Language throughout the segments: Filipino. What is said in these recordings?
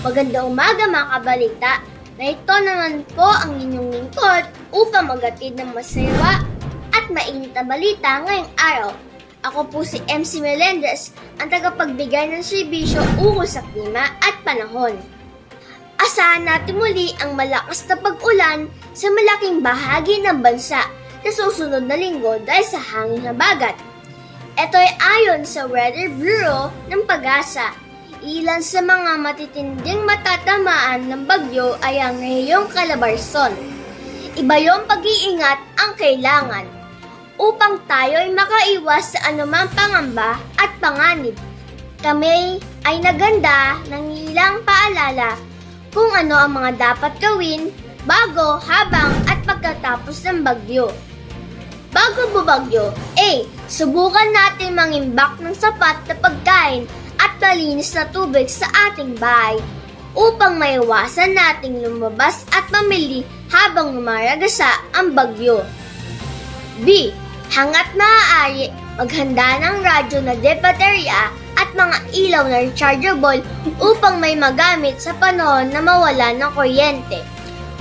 Magandang umaga mga kabalita. Narito naman po ang inyong lingkod upang magatid ng masaya at mainit na balita ngayong araw. Ako po si MC Melendez, ang tagapagbigay ng serbisyo ukol sa klima at panahon. Asahan natin muli ang malakas na pag-ulan sa malaking bahagi ng bansa sa susunod na linggo dahil sa hangin na bagat. Ito ay ayon sa Weather Bureau ng Pag-asa. Ilan sa mga matitinding matatamaan ng bagyo ay ang rehiyong Calabarzon. Iba yung pag-iingat ang kailangan upang tayo ay makaiwas sa anumang pangamba at panganib. Kami ay naganda ng ilang paalala kung ano ang mga dapat gawin bago, habang at pagkatapos ng bagyo. Bago bumagyo, subukan natin mangimbak ng sapat na pagkain at malinis na tubig sa ating bahay upang maiwasan nating lumabas at mamili habang lumaragasa ang bagyo. B. Hanggat maaari, maghanda ng radyo na de-baterya at mga ilaw na rechargeable upang may magamit sa panahon na mawala ng kuryente.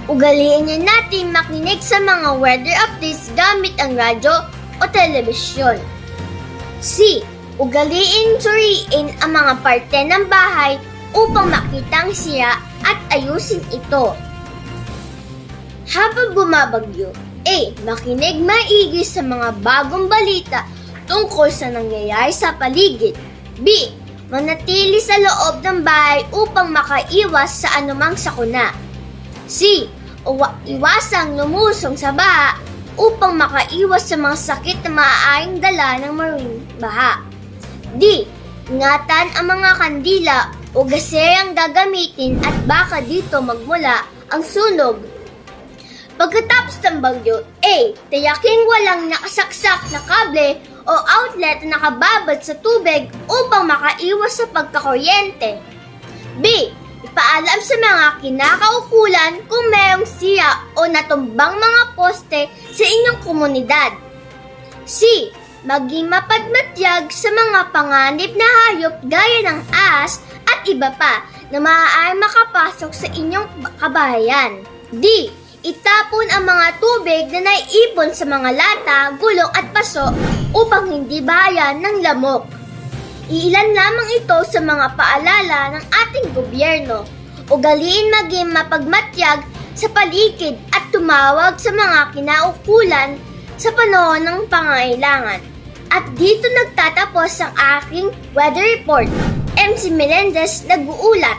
Ugaliin din natin makinig sa mga weather updates gamit ang radyo o telebisyon. C. Ugaliin suriin ang mga parte ng bahay upang makita ang sira at ayusin ito. Habang bumabagyo, makinig maigi sa mga bagong balita tungkol sa nangyayari sa paligid. B. Manatili sa loob ng bahay upang makaiwas sa anumang sakuna. C. Iwasang lumusong sa baha upang makaiwas sa mga sakit na maaaring dala ng maraming baha. D. Ingatan ang mga kandila o gaserang gagamitin at baka dito magmula ang sunog. Pagkatapos ng bagyo, tiyaking walang nakasaksak na kable o outlet na nakababad sa tubig upang makaiwas sa pagkakuryente. B. Ipaalam sa mga kinakaukulan kung mayroong sira o natumbang mga poste sa inyong komunidad. C. Maging mapadmatyag sa mga panganib na hayop gaya ng ahas at iba pa na maaaring makapasok sa inyong kabahayan. D. Itapon ang mga tubig na naiipon sa mga lata, gulong at paso upang hindi bahayan ng lamok. Iilan lamang ito sa mga paalala ng ating gobyerno. Ugaliin maging mapagmatyag sa paligid at tumawag sa mga kinaukulan sa panahon ng pangangailangan. At dito nagtatapos ang aking weather report. MC Melendez nag-uulat.